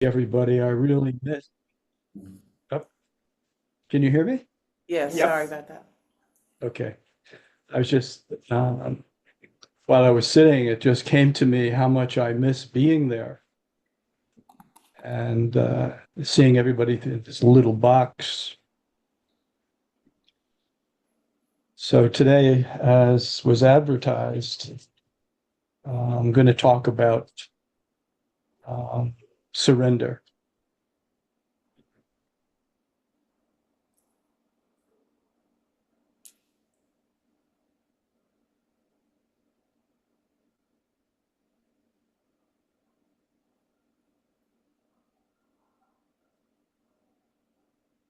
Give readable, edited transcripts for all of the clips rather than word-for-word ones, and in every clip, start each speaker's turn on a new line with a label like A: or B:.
A: Everybody. I really miss. Oh, can you hear me?
B: Yes,
C: Yep.
B: sorry about that.
A: Okay. I was just, while I was sitting, it just came to me how much I miss being there and seeing everybody through this little box. So today, as was advertised, I'm going to talk about um, surrender.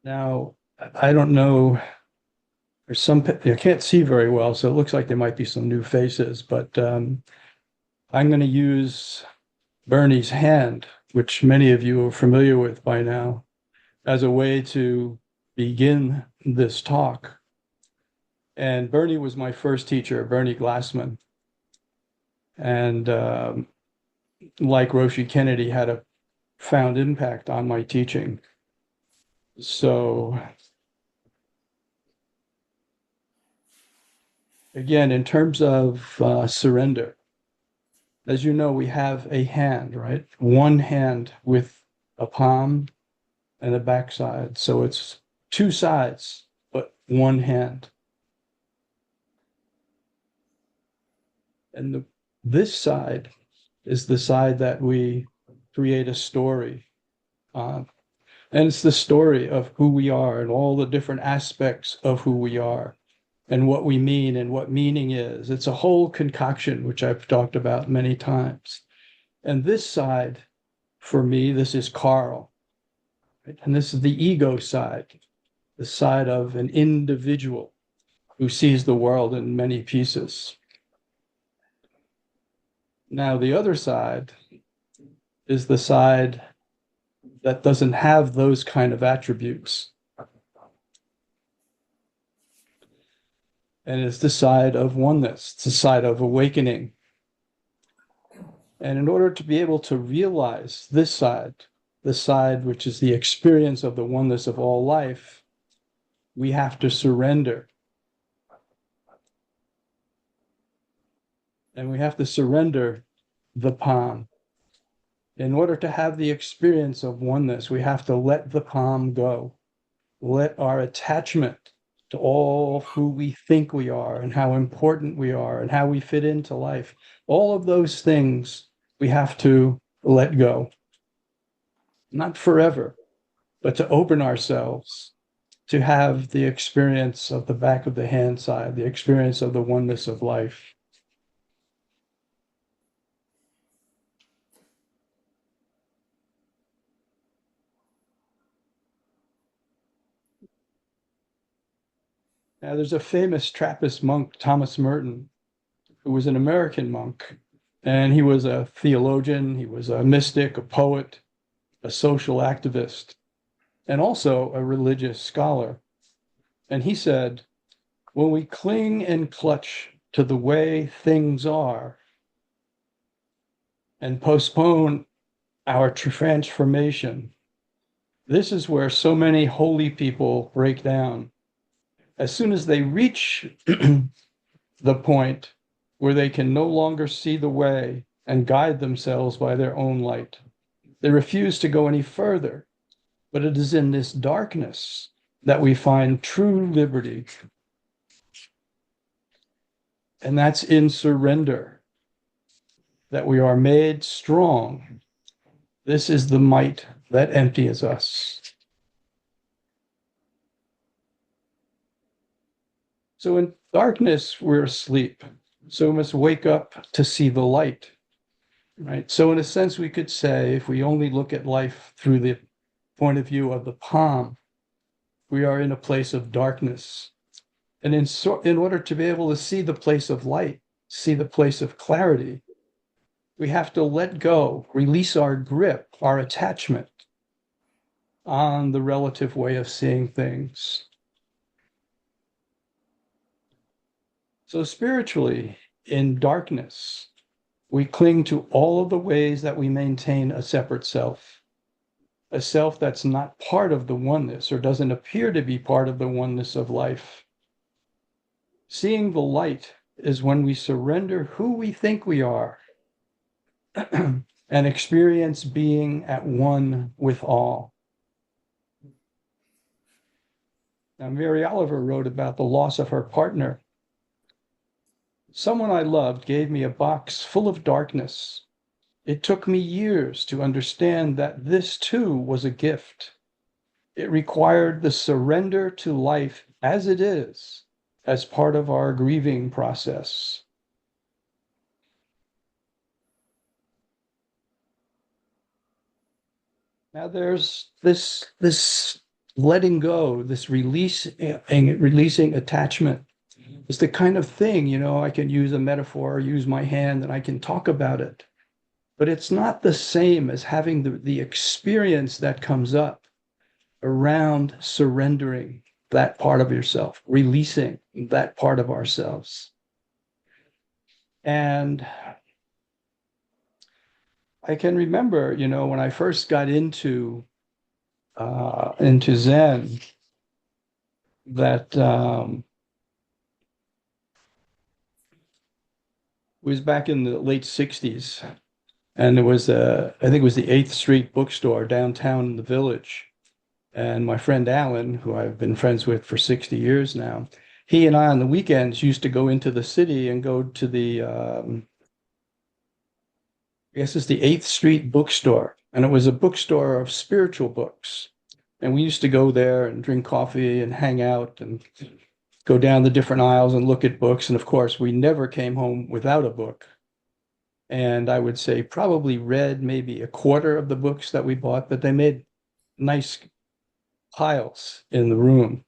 A: Now, I don't know. There's some, I can't see very well, so it looks like there might be some new faces, but I'm going to use Bernie's hand, which many of you are familiar with by now, as a way to begin this talk. And Bernie was my first teacher, Bernie Glassman. And like Roshi Kennedy, had a profound impact on my teaching. So, again, in terms of surrender, as you know, we have a hand, right? One hand with a palm and a backside. So it's two sides, but one hand. And this side is the side that we create a story on. And it's the story of who we are and all the different aspects of who we are and what we mean and what meaning is. It's a whole concoction, which I've talked about many times. And this side, for me, this is Carl. Right? And this is the ego side, the side of an individual who sees the world in many pieces. Now, the other side is the side that doesn't have those kind of attributes. And it's the side of oneness, it's the side of awakening. And in order to be able to realize this side, the side which is the experience of the oneness of all life, we have to surrender. And we have to surrender the palm. In order to have the experience of oneness, we have to let the palm go, let our attachment to all who we think we are and how important we are and how we fit into life. All of those things we have to let go, not forever, but to open ourselves to have the experience of the back of the hand side, the experience of the oneness of life. Now, there's a famous Trappist monk, Thomas Merton, who was an American monk, and he was a theologian, he was a mystic, a poet, a social activist, and also a religious scholar. And he said, when we cling and clutch to the way things are and postpone our transformation, this is where so many holy people break down. As soon as they reach the point where they can no longer see the way and guide themselves by their own light, they refuse to go any further. But it is in this darkness that we find true liberty. And that's in surrender that we are made strong. This is the might that empties us. So in darkness, we're asleep. So we must wake up to see the light, right? So in a sense, we could say, if we only look at life through the point of view of the palm, we are in a place of darkness. And in order to be able to see the place of light, see the place of clarity, we have to let go, release our grip, our attachment on the relative way of seeing things. So spiritually, in darkness, we cling to all of the ways that we maintain a separate self. a self that's not part of the oneness or doesn't appear to be part of the oneness of life. Seeing the light is when we surrender who we think we are and experience being at one with all. Now, Mary Oliver wrote about the loss of her partner. Someone I loved gave me a box full of darkness. It took me years to understand that this too was a gift. It required the surrender to life as it is, as part of our grieving process. Now there's this letting go, this releasing attachment. It's the kind of thing, I can use a metaphor, use my hand, and I can talk about it. But it's not the same as having the experience that comes up around surrendering that part of yourself, releasing that part of ourselves. And I can remember, when I first got into Zen, that was back in the late 60s. And there was I think it was the 8th Street bookstore downtown in the Village. And my friend Alan, who I've been friends with for 60 years now, he and I on the weekends used to go into the city and go to I guess it's the 8th Street bookstore. And it was a bookstore of spiritual books. And we used to go there and drink coffee and hang out and go down the different aisles and look at books. And of course, we never came home without a book. And I would say probably read maybe a quarter of the books that we bought, but they made nice piles in the room.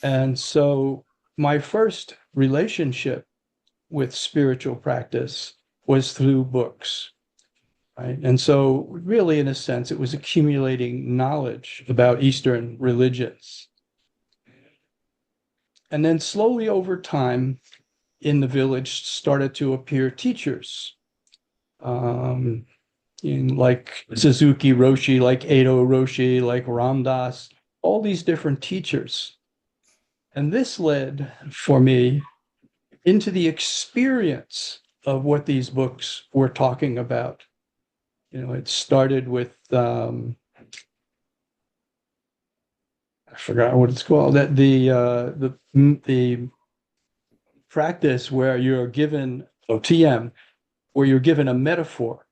A: And so my first relationship with spiritual practice was through books, right? And so really, in a sense, it was accumulating knowledge about Eastern religions. And then slowly over time, in the village started to appear teachers, like Suzuki Roshi, like Edo Roshi, like Ram Dass, all these different teachers. And this led for me into the experience of what these books were talking about. It started with, I forgot what it's called, that the practice where you're given OTM, where you're given a metaphor,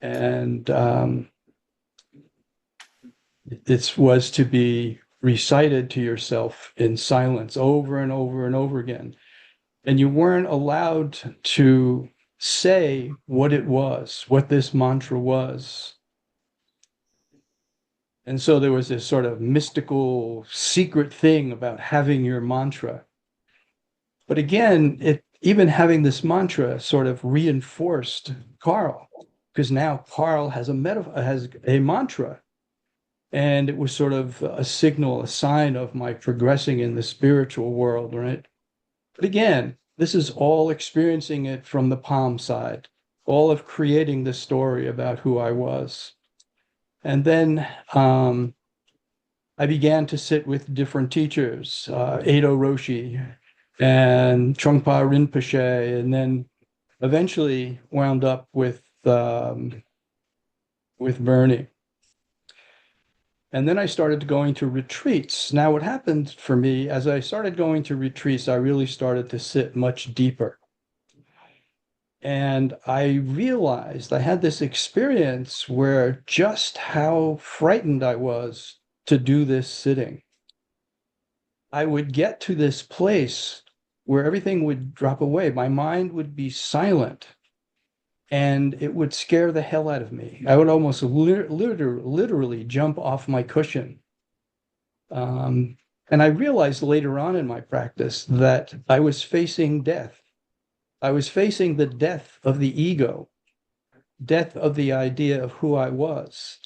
A: and it was to be recited to yourself in silence over and over and over again. And you weren't allowed to say what it was, what this mantra was. And so there was this sort of mystical secret thing about having your mantra. But again, even having this mantra sort of reinforced Carl, because now Carl has a mantra. And it was sort of a signal, a sign of my progressing in the spiritual world, right? But again, this is all experiencing it from the palm side, all of creating the story about who I was. And then I began to sit with different teachers, Edo Roshi and Trungpa Rinpoche, and then eventually wound up with Bernie. And then I started going to retreats. Now, what happened for me, as I started going to retreats, I really started to sit much deeper. And I realized I had this experience where just how frightened I was to do this sitting. I would get to this place where everything would drop away. My mind would be silent. And it would scare the hell out of me. I would almost literally jump off my cushion. And I realized later on in my practice that I was facing death. I was facing the death of the ego, death of the idea of who I was.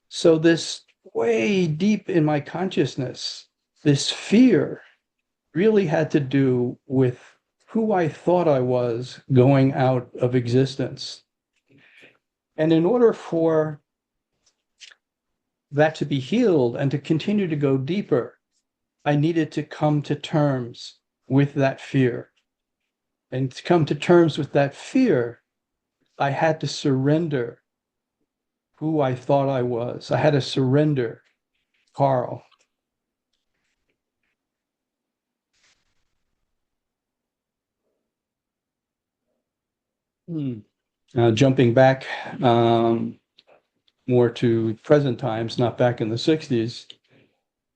A: So this way deep in my consciousness, this fear really had to do with who I thought I was going out of existence. And in order for that to be healed and to continue to go deeper, I needed to come to terms with that fear. And to come to terms with that fear, I had to surrender who I thought I was. I had to surrender Carl. Jumping back more to present times, not back in the 60s.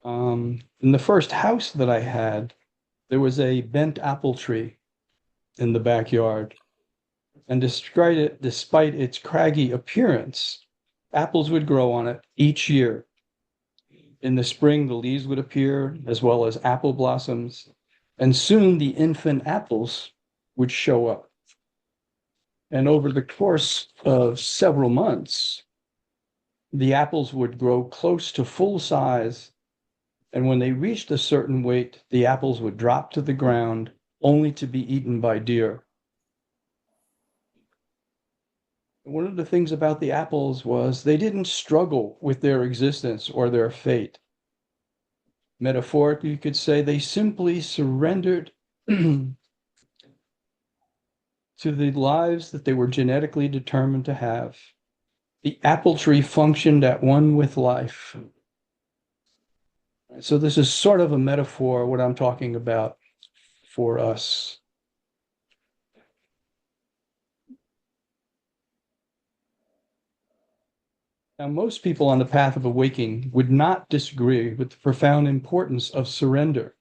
A: In the first house that I had, there was a bent apple tree in the backyard. And despite its craggy appearance, apples would grow on it each year. In the spring, the leaves would appear, as well as apple blossoms, and soon the infant apples would show up. And over the course of several months, the apples would grow close to full size. And when they reached a certain weight, the apples would drop to the ground, only to be eaten by deer. One of the things about the apples was they didn't struggle with their existence or their fate. Metaphorically, you could say they simply surrendered to the lives that they were genetically determined to have. The apple tree functioned at one with life. So this is sort of a metaphor, what I'm talking about for us. Now, most people on the path of awakening would not disagree with the profound importance of surrender.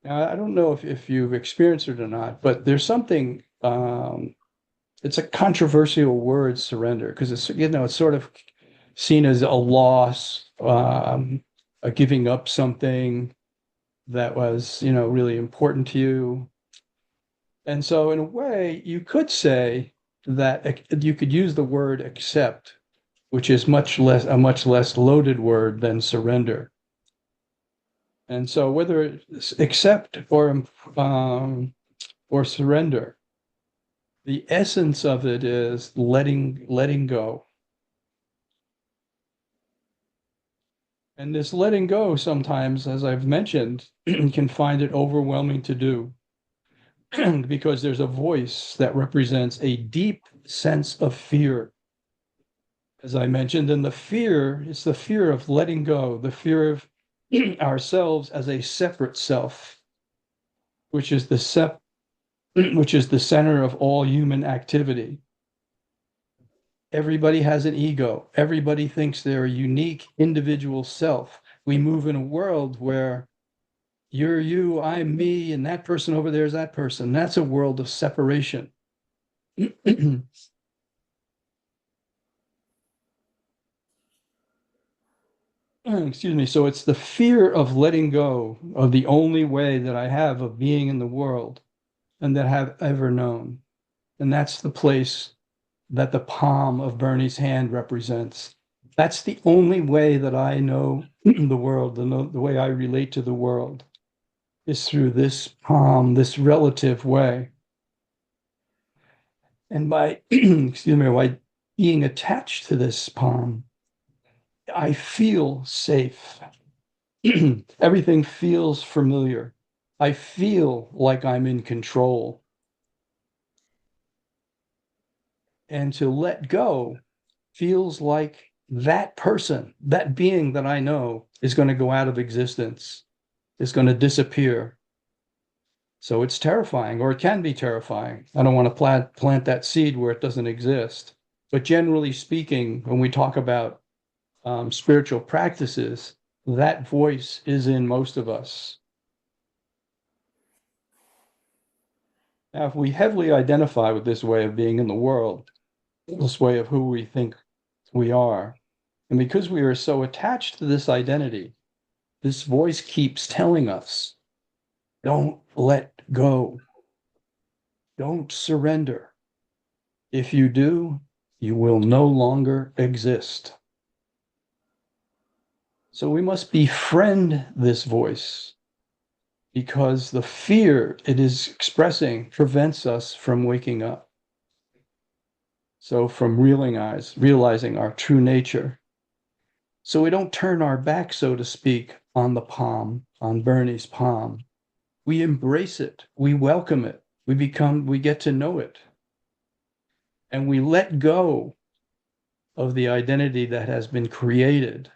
A: Now, I don't know if you've experienced it or not, but there's something, it's a controversial word, surrender, because it's sort of seen as a loss, a giving up something that was, really important to you. And so in a way, you could say that you could use the word accept, which is a much less loaded word than surrender. And so whether it's accept or surrender, the essence of it is letting go. And this letting go sometimes, as I've mentioned, can find it overwhelming to do because there's a voice that represents a deep sense of fear. As I mentioned, and it's the fear of letting go, the fear of ourselves as a separate self, which is the center of all human activity. Everybody has an ego. Everybody thinks they're a unique individual self. We move in a world where you're you, I'm me, and that person over there is that person. That's a world of separation. Excuse me. So it's the fear of letting go of the only way that I have of being in the world and that I've ever known. And that's the place that the palm of Bernie's hand represents. That's the only way that I know the world, the way I relate to the world is through this palm, this relative way. And by, by being attached to this palm, I feel safe. Everything feels familiar. I feel like I'm in control. And to let go feels like that person, that being that I know is going to go out of existence, is going to disappear. So it's terrifying, or it can be terrifying. I don't want to plant that seed where it doesn't exist. But generally speaking, when we talk about spiritual practices, that voice is in most of us. Now, if we heavily identify with this way of being in the world, this way of who we think we are, and because we are so attached to this identity, this voice keeps telling us, don't let go. Don't surrender. If you do, you will no longer exist. So we must befriend this voice because the fear it is expressing prevents us from waking up. So from realizing our true nature. So we don't turn our back, so to speak, on the palm, on Bernie's palm. We embrace it, we welcome it, we get to know it, and we let go of the identity that has been created.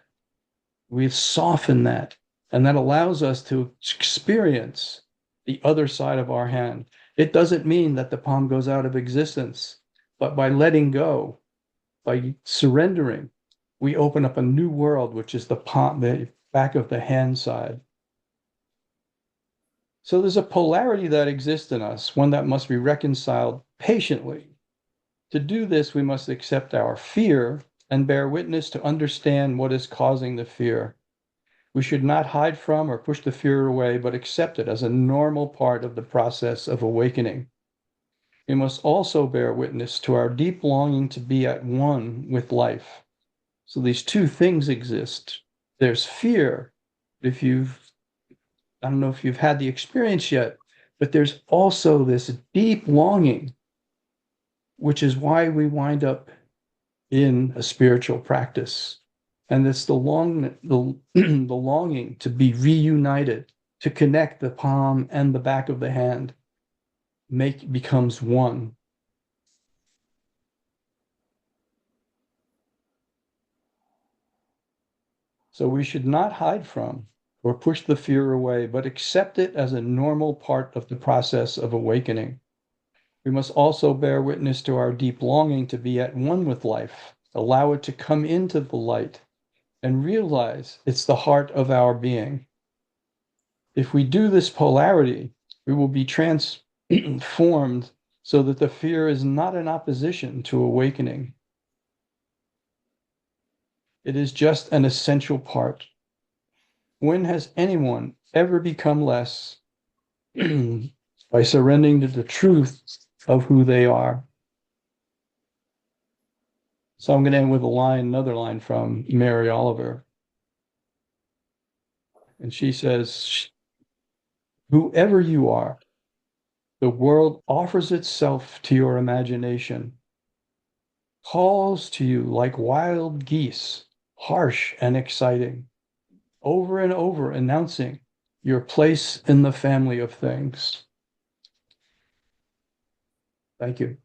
A: We soften that, and that allows us to experience the other side of our hand. It doesn't mean that the palm goes out of existence, but by letting go, by surrendering, we open up a new world, which is the palm, the back of the hand side. So there's a polarity that exists in us, one that must be reconciled patiently. To do this, we must accept our fear and bear witness to understand what is causing the fear. We should not hide from or push the fear away, but accept it as a normal part of the process of awakening. We must also bear witness to our deep longing to be at one with life. So these two things exist. There's fear. If you've, I don't know if you've had the experience yet, but there's also this deep longing, which is why we wind up in a spiritual practice. And it's the longing to be reunited, to connect the palm and the back of the hand, becomes one. So we should not hide from or push the fear away, but accept it as a normal part of the process of awakening. We must also bear witness to our deep longing to be at one with life, allow it to come into the light, and realize it's the heart of our being. If we do this polarity, we will be transformed so that the fear is not in opposition to awakening. It is just an essential part. When has anyone ever become less by surrendering to the truth of who they are? So I'm going to end with another line from Mary Oliver. And she says, whoever you are, the world offers itself to your imagination, calls to you like wild geese, harsh and exciting, over and over announcing your place in the family of things. Thank you.